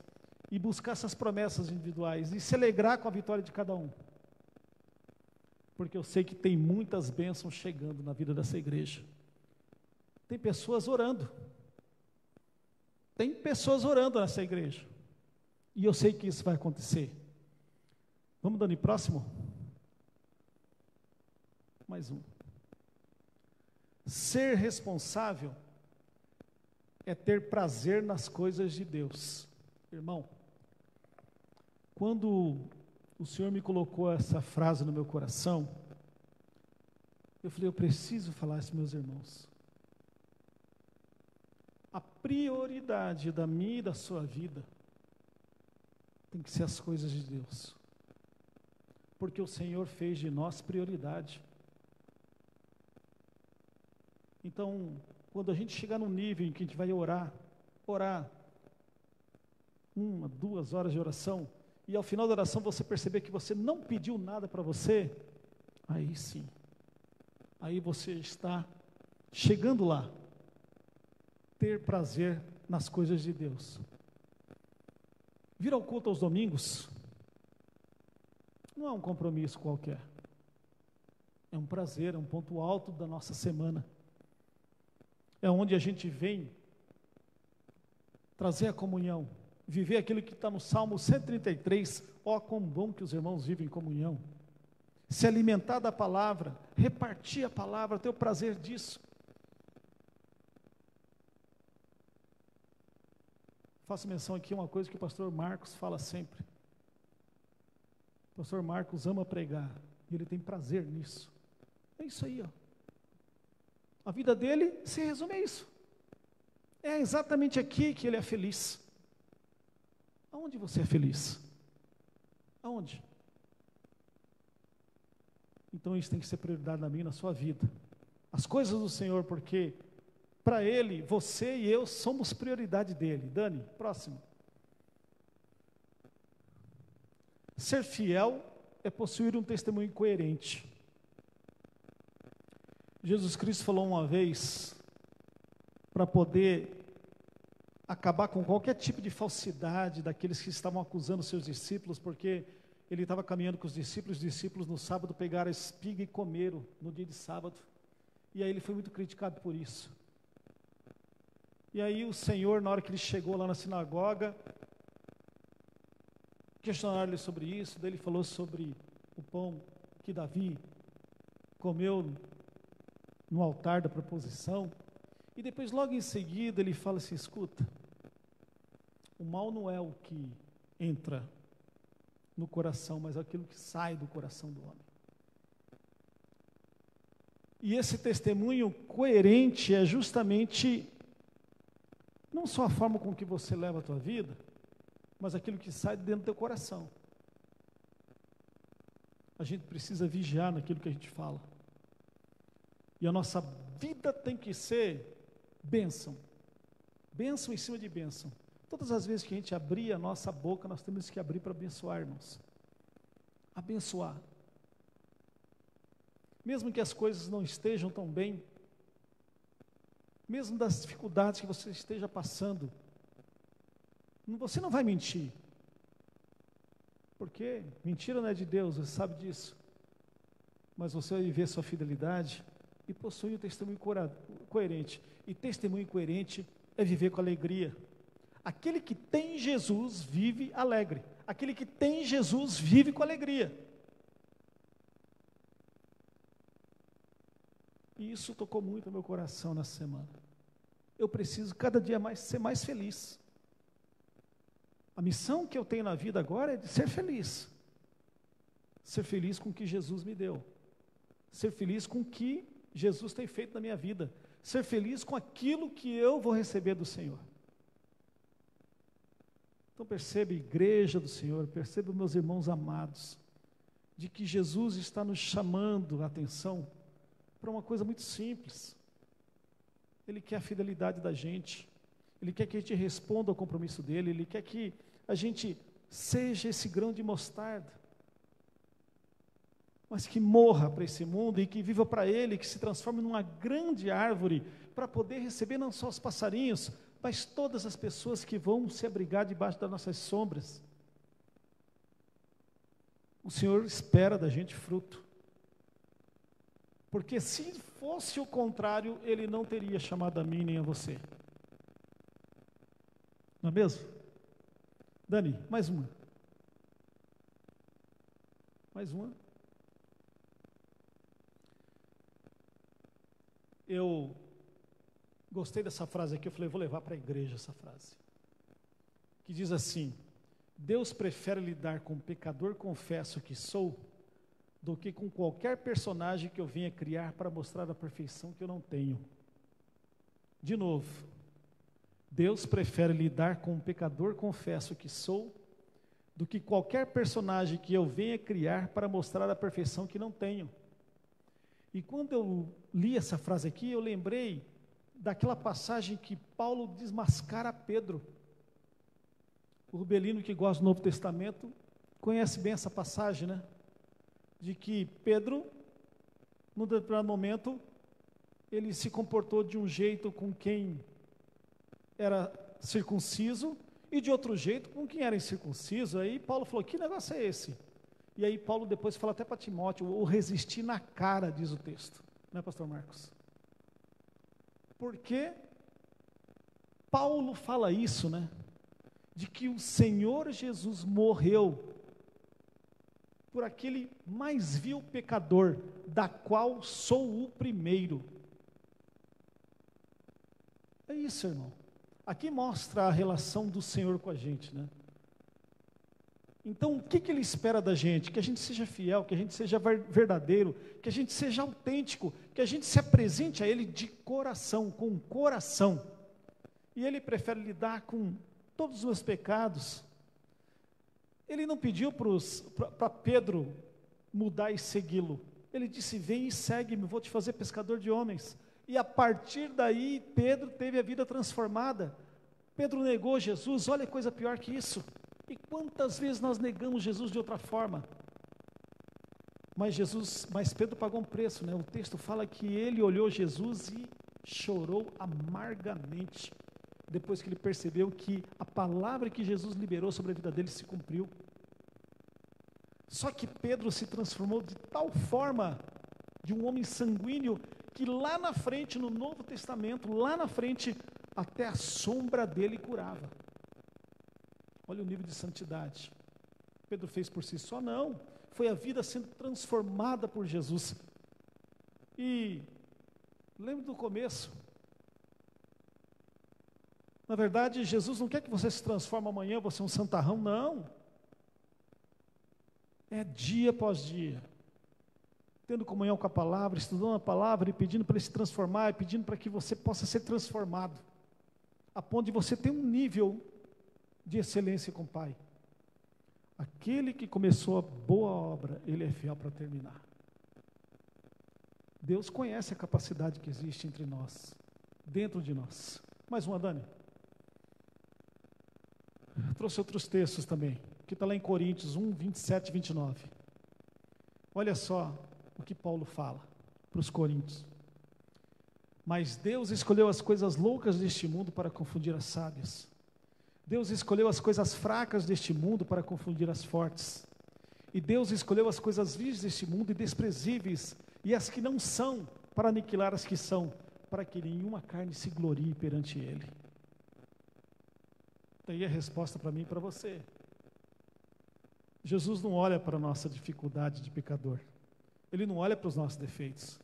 e buscar essas promessas individuais, e se alegrar com a vitória de cada um, porque eu sei que tem muitas bênçãos chegando na vida dessa igreja. Tem pessoas orando nessa igreja, e eu sei que isso vai acontecer. Vamos dando em próximo? Mais um. Ser responsável é ter prazer nas coisas de Deus. Irmão, quando o Senhor me colocou essa frase no meu coração, eu falei: eu preciso falar isso, meus irmãos. A prioridade da minha e da sua vida tem que ser as coisas de Deus, porque o Senhor fez de nós prioridade. Então, quando a gente chegar num nível em que a gente vai orar 1, 2 horas de oração, e ao final da oração você perceber que você não pediu nada para você, aí sim, aí você está chegando lá, ter prazer nas coisas de Deus. Vir ao culto aos domingos não é um compromisso qualquer. É um prazer, é um ponto alto da nossa semana. É onde a gente vem trazer a comunhão, viver aquilo que está no Salmo 133, ó, quão bom que os irmãos vivem em comunhão. Se alimentar da palavra, repartir a palavra, ter o prazer disso. Faço menção aqui a uma coisa que o pastor Marcos fala sempre. O pastor Marcos ama pregar, e ele tem prazer nisso. É isso aí, ó. A vida dele se resume a isso. É exatamente aqui que ele é feliz. Aonde você é feliz? Aonde? Então isso tem que ser prioridade na minha e na sua vida. As coisas do Senhor, porque para Ele, você e eu somos prioridade dEle. Dani, próximo. Ser fiel é possuir um testemunho coerente. Jesus Cristo falou uma vez, para poder acabar com qualquer tipo de falsidade daqueles que estavam acusando seus discípulos, porque ele estava caminhando com os discípulos no sábado pegaram a espiga e comeram no dia de sábado, e aí ele foi muito criticado por isso. E aí o Senhor, na hora que ele chegou lá na sinagoga, questionaram ele sobre isso, daí ele falou sobre o pão que Davi comeu no altar da proposição, e depois logo em seguida ele fala assim, escuta, o mal não é o que entra no coração, mas aquilo que sai do coração do homem. E esse testemunho coerente é justamente não só a forma com que você leva a tua vida, mas aquilo que sai de dentro do teu coração. A gente precisa vigiar naquilo que a gente fala. E a nossa vida tem que ser bênção. Bênção em cima de bênção. Todas as vezes que a gente abrir a nossa boca, nós temos que abrir para abençoar, irmãos. Abençoar. Mesmo que as coisas não estejam tão bem, mesmo das dificuldades que você esteja passando, você não vai mentir. Porque mentira não é de Deus, você sabe disso. Mas você vai viver sua fidelidade e possui um testemunho coerente. E testemunho coerente é viver com alegria. Aquele que tem Jesus vive alegre. Aquele que tem Jesus vive com alegria. E isso tocou muito no meu coração nessa semana. Eu preciso cada dia mais ser mais feliz. A missão que eu tenho na vida agora é de ser feliz. Ser feliz com o que Jesus me deu. Ser feliz com o que Jesus tem feito na minha vida. Ser feliz com aquilo que eu vou receber do Senhor. Então perceba, igreja do Senhor, perceba, meus irmãos amados, de que Jesus está nos chamando a atenção para uma coisa muito simples. Ele quer a fidelidade da gente. Ele quer que a gente responda ao compromisso dele. Ele quer que a gente seja esse grão de mostarda, mas que morra para esse mundo e que viva para ele, que se transforme numa grande árvore para poder receber não só os passarinhos, mas todas as pessoas que vão se abrigar debaixo das nossas sombras. O Senhor espera da gente fruto. Porque se fosse o contrário, Ele não teria chamado a mim nem a você. Não é mesmo? Dani, mais uma. Mais uma. Eu gostei dessa frase aqui, eu falei, vou levar para a igreja essa frase. Que diz assim: Deus prefere lidar com o pecador confesso que sou, do que com qualquer personagem que eu venha criar para mostrar a perfeição que eu não tenho. De novo, Deus prefere lidar com o pecador confesso que sou, do que qualquer personagem que eu venha criar para mostrar a perfeição que não tenho. E quando eu li essa frase aqui, eu lembrei daquela passagem que Paulo desmascara Pedro. O Rubelino, que gosta do Novo Testamento, conhece bem essa passagem, né? De que Pedro, num determinado momento, ele se comportou de um jeito com quem era circunciso, e de outro jeito com quem era incircunciso. Aí Paulo falou, que negócio é esse? E aí Paulo depois fala até para Timóteo, o resistir na cara, diz o texto, né, pastor Marcos? Porque Paulo fala isso, né? De que o Senhor Jesus morreu por aquele mais vil pecador, da qual sou o primeiro. É isso, irmão. Aqui mostra a relação do Senhor com a gente, né? Então, o que Ele espera da gente? Que a gente seja fiel, que a gente seja verdadeiro, que a gente seja autêntico, que a gente se apresente a Ele de coração, com coração. E Ele prefere lidar com todos os meus pecados. Ele não pediu para Pedro mudar e segui-lo. Ele disse, vem e segue-me, vou te fazer pescador de homens. E a partir daí, Pedro teve a vida transformada. Pedro negou Jesus, olha coisa pior que isso. E quantas vezes nós negamos Jesus de outra forma? Mas Pedro pagou um preço, né? O texto fala que ele olhou Jesus e chorou amargamente, depois que ele percebeu que a palavra que Jesus liberou sobre a vida dele se cumpriu. Só que Pedro se transformou de tal forma, de um homem sanguíneo, que lá na frente, no Novo Testamento, lá na frente, até a sombra dele curava. Olha o nível de santidade. Pedro fez por si só? Não. Foi a vida sendo transformada por Jesus. E lembre do começo. Na verdade, Jesus não quer que você se transforme amanhã, você é um santarrão, não. É dia após dia. Tendo comunhão com a palavra, estudando a palavra e pedindo para Ele se transformar, e pedindo para que você possa ser transformado, a ponto de você ter um nível de excelência com o Pai. Aquele que começou a boa obra, Ele é fiel para terminar. Deus conhece a capacidade que existe entre nós, dentro de nós. Mais uma, Dani. Trouxe outros textos também, que está lá em Coríntios 1, 27 e 29. Olha só o que Paulo fala para os coríntios. Mas Deus escolheu as coisas loucas deste mundo para confundir as sábias. Deus escolheu as coisas fracas deste mundo para confundir as fortes. E Deus escolheu as coisas vis deste mundo e desprezíveis, e as que não são, para aniquilar as que são, para que nenhuma carne se glorie perante Ele. Daí a resposta para mim e para você. Jesus não olha para a nossa dificuldade de pecador. Ele não olha para os nossos defeitos.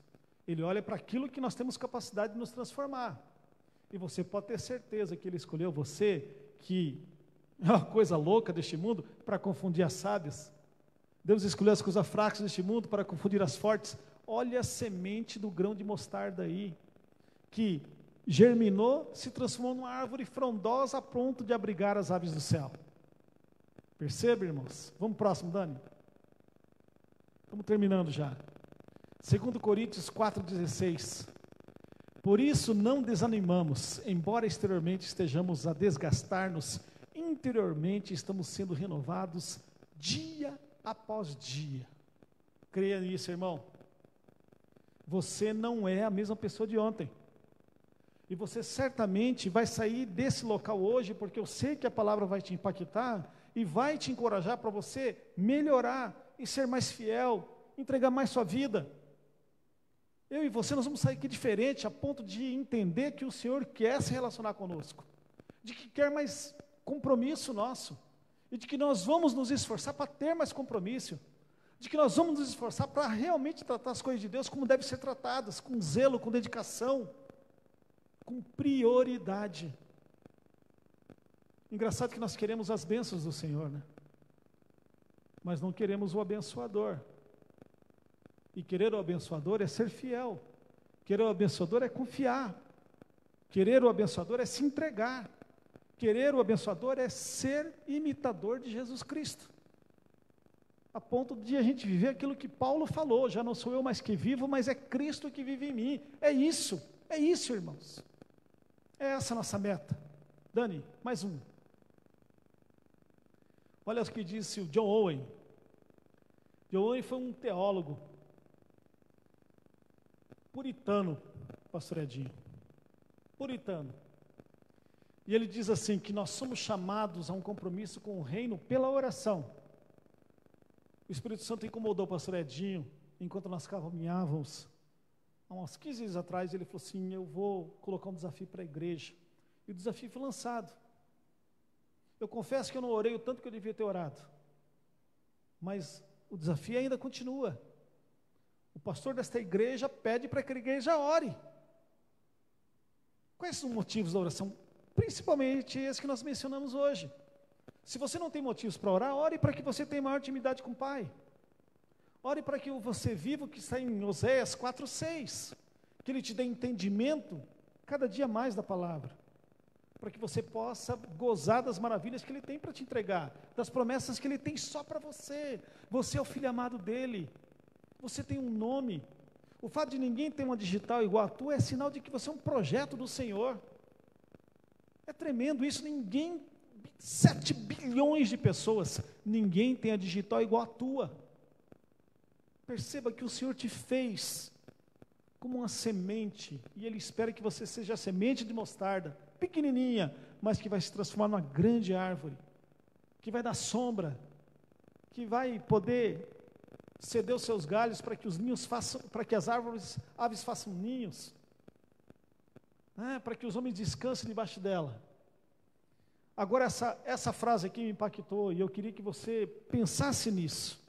Ele olha para aquilo que nós temos capacidade de nos transformar. E você pode ter certeza que Ele escolheu você, que é uma coisa louca deste mundo, para confundir as sábias. Deus escolheu as coisas fracas deste mundo para confundir as fortes. Olha a semente do grão de mostarda aí, que germinou, se transformou numa árvore frondosa a ponto de abrigar as aves do céu. Percebe, irmãos? Vamos próximo, Dani. Estamos terminando já. 2 Coríntios 4,16. Por isso não desanimamos, embora exteriormente estejamos a desgastar-nos, interiormente estamos sendo renovados dia após dia. Creia nisso, irmão. Você não é a mesma pessoa de ontem. E você certamente vai sair desse local hoje, porque eu sei que a palavra vai te impactar e vai te encorajar para você melhorar e ser mais fiel, entregar mais sua vida. Eu e você, nós vamos sair aqui diferente, a ponto de entender que o Senhor quer se relacionar conosco, de que quer mais compromisso nosso, e de que nós vamos nos esforçar para ter mais compromisso, de que nós vamos nos esforçar para realmente tratar as coisas de Deus como devem ser tratadas, com zelo, com dedicação, com prioridade. Engraçado que nós queremos as bênçãos do Senhor, né? Mas não queremos o abençoador. E querer o abençoador é ser fiel. Querer o abençoador é confiar. Querer o abençoador é se entregar. Querer o abençoador é ser imitador de Jesus Cristo. A ponto de a gente viver aquilo que Paulo falou, já não sou eu mais que vivo, mas é Cristo que vive em mim. É isso, irmãos. É essa a nossa meta. Dani, mais um. Olha o que disse o John Owen. John Owen foi um teólogo puritano, pastor Edinho. Puritano. E ele diz assim, que nós somos chamados a um compromisso com o reino pela oração. O Espírito Santo incomodou o pastor Edinho, enquanto nós caminhávamos, há uns 15 dias atrás, ele falou assim, eu vou colocar um desafio para a igreja. E o desafio foi lançado. Eu confesso que eu não orei o tanto que eu devia ter orado. Mas o desafio ainda continua. O pastor desta igreja pede para que a igreja ore. Quais são os motivos da oração? Principalmente esse que nós mencionamos hoje. Se você não tem motivos para orar, ore para que você tenha maior intimidade com o Pai. Ore para que você viva o que está em Oséias 4:6, que Ele te dê entendimento cada dia mais da palavra, para que você possa gozar das maravilhas que Ele tem para te entregar, das promessas que Ele tem só para você. Você é o filho amado dEle, você tem um nome. O fato de ninguém ter uma digital igual a tua é sinal de que você é um projeto do Senhor. É tremendo isso, 7 bilhões de pessoas, ninguém tem a digital igual a tua. Perceba que o Senhor te fez como uma semente, e Ele espera que você seja a semente de mostarda, pequenininha, mas que vai se transformar numa grande árvore, que vai dar sombra, que vai poder ceder os seus galhos para que os ninhos façam, para que as aves façam ninhos, para que os homens descansem debaixo dela. Agora essa frase aqui me impactou, e eu queria que você pensasse nisso,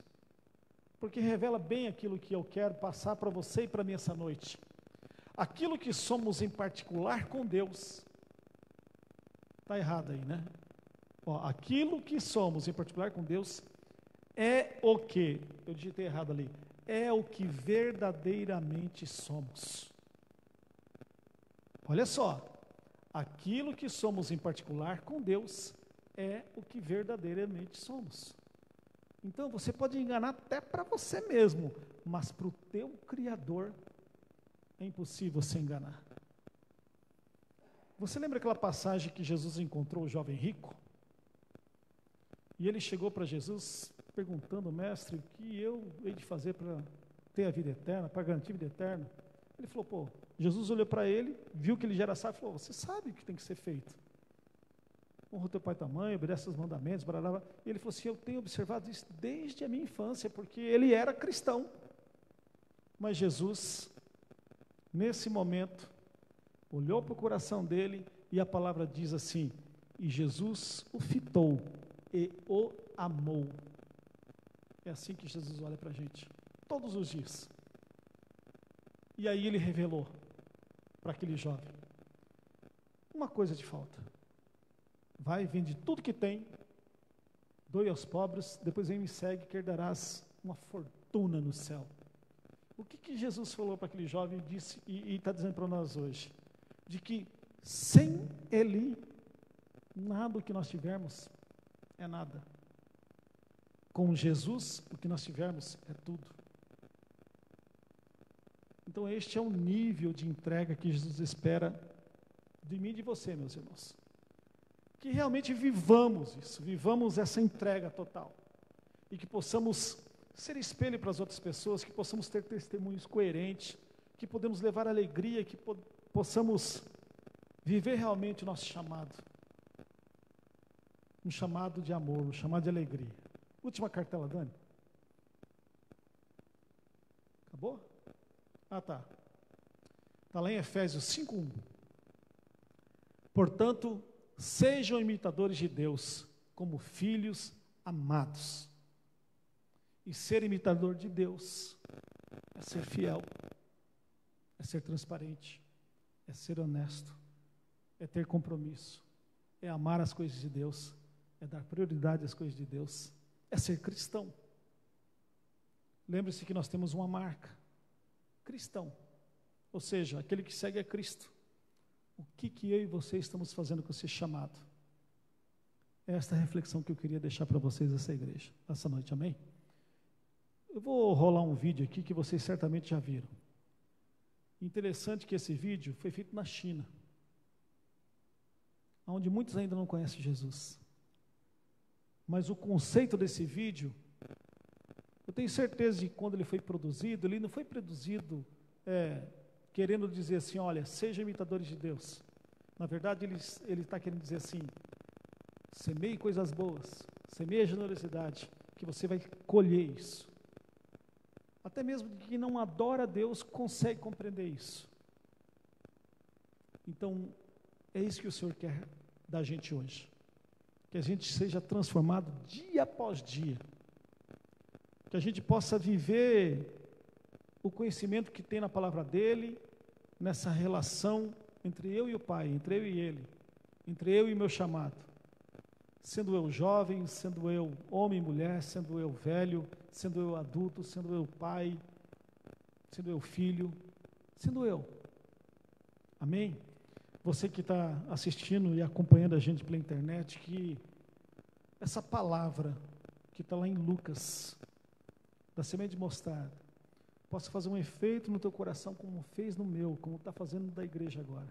porque revela bem aquilo que eu quero passar para você e para mim essa noite. Aquilo que somos em particular com Deus, está errado aí, né? Aquilo que somos em particular com Deus é o que, eu digitei errado ali, é o que verdadeiramente somos. Olha só, aquilo que somos em particular com Deus é o que verdadeiramente somos. Então você pode enganar até para você mesmo, mas para o teu Criador é impossível se enganar. Você lembra aquela passagem que Jesus encontrou o jovem rico? E ele chegou para Jesus perguntando, mestre, o que eu hei de fazer para ter a vida eterna, para garantir a vida eterna? Ele falou, Jesus olhou para ele, viu que ele já era sábio e falou, você sabe o que tem que ser feito. Honra o teu pai e tua mãe, obedece aos mandamentos, barará. E ele falou assim, eu tenho observado isso desde a minha infância, porque ele era cristão. Mas Jesus, nesse momento, olhou para o coração dele e a palavra diz assim, e Jesus o fitou e o amou. É assim que Jesus olha para a gente, todos os dias. E aí ele revelou para aquele jovem, uma coisa te falta. Vai, vende tudo que tem, doe aos pobres, depois vem me segue, que herdarás uma fortuna no céu. O que Jesus falou para aquele jovem disse, e está dizendo para nós hoje? De que sem Ele, nada o que nós tivermos é nada. Com Jesus, o que nós tivermos é tudo. Então este é o nível de entrega que Jesus espera de mim e de você, meus irmãos. Que realmente vivamos isso, vivamos essa entrega total. E que possamos ser espelho para as outras pessoas, que possamos ter testemunhos coerentes, que podemos levar alegria, que possamos viver realmente o nosso chamado. Um chamado de amor, um chamado de alegria. Última cartela, Dani. Acabou? Ah, tá. Está lá em Efésios 5:1. Portanto, sejam imitadores de Deus, como filhos amados. E ser imitador de Deus é ser fiel, é ser transparente, é ser honesto, é ter compromisso, é amar as coisas de Deus, é dar prioridade às coisas de Deus, é ser cristão. Lembre-se que nós temos uma marca, cristão, ou seja, aquele que segue a Cristo. O que eu e você estamos fazendo com esse chamado? É esta reflexão que eu queria deixar para vocês essa igreja, essa noite, amém? Eu vou rolar um vídeo aqui que vocês certamente já viram. Interessante que esse vídeo foi feito na China, onde muitos ainda não conhecem Jesus. Mas o conceito desse vídeo, eu tenho certeza de que quando ele foi produzido, ele não foi produzido querendo dizer assim, olha, sejam imitadores de Deus. Na verdade, ele está querendo dizer assim: semeie coisas boas, semeie a generosidade, que você vai colher isso. Até mesmo quem não adora a Deus consegue compreender isso. Então, é isso que o Senhor quer da gente hoje. Que a gente seja transformado dia após dia. Que a gente possa viver o conhecimento que tem na palavra dEle, nessa relação entre eu e o Pai, entre eu e Ele, entre eu e meu chamado. Sendo eu jovem, sendo eu homem e mulher, sendo eu velho, sendo eu adulto, sendo eu pai, sendo eu filho, sendo eu. Amém? Você que está assistindo e acompanhando a gente pela internet, que essa palavra que está lá em Lucas, da semente de mostarda, possa fazer um efeito no teu coração como fez no meu, como está fazendo da igreja agora.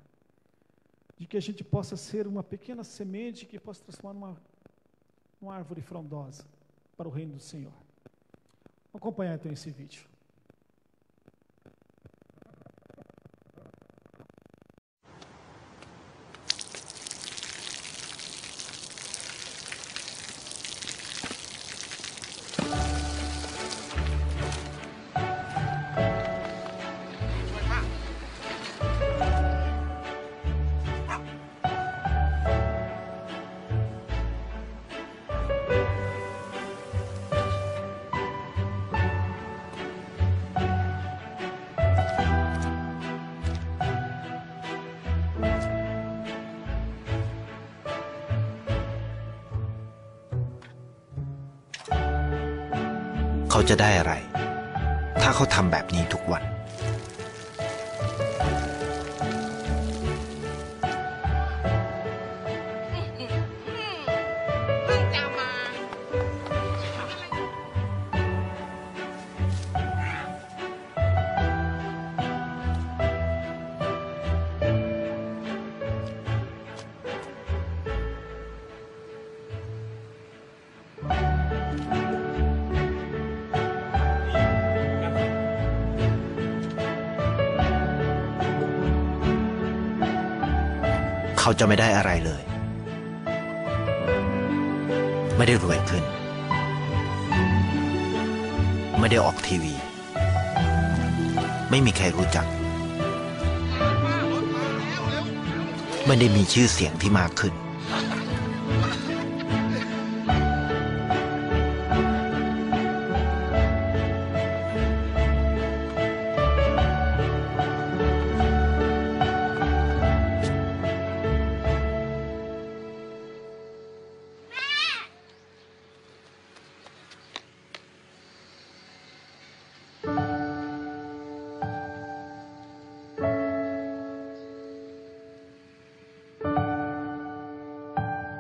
De que a gente possa ser uma pequena semente que possa transformar numa árvore frondosa para o reino do Senhor. Vamos acompanhar então esse vídeo.เขาจะได้อะไรถ้าเขาทำแบบนี้ทุกวันเขาจะไม่ได้อะไรเลยไม่ได้รวยขึ้นไม่ได้ออกทีวีไม่มีใครรู้จักไม่ได้มีชื่อเสียงที่มากขึ้น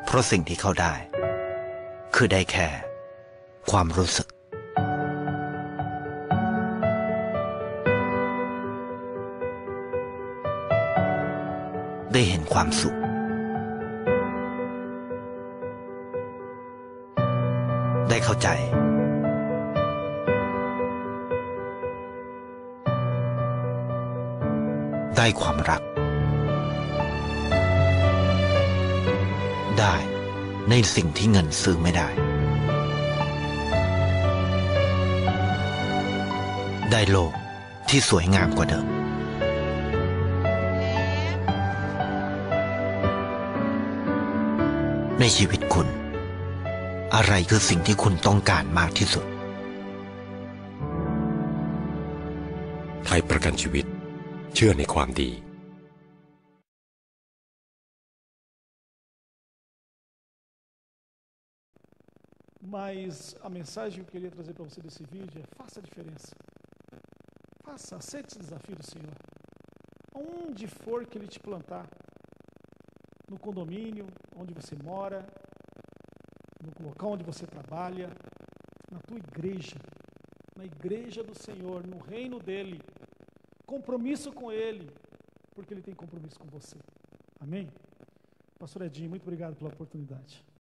เพราะสิ่งที่เขาได้คือได้แค่ความรู้สึกได้เห็นความสุขได้เข้าใจได้ความรักได้ในสิ่งที่เงินซื้อไม่ได้ได้โลกที่สวยงามกว่าเดิมในชีวิตคุณอะไรคือสิ่งที่คุณต้องการมากที่สุดไทยประกันชีวิตเชื่อในความดีMas a mensagem que eu queria trazer para você desse vídeo é: faça a diferença. Faça, aceite esse desafio do Senhor. Onde for que Ele te plantar, no condomínio, onde você mora, no local onde você trabalha, na tua igreja, na igreja do Senhor, no reino dEle, compromisso com Ele, porque Ele tem compromisso com você. Amém? Pastor Edinho, muito obrigado pela oportunidade.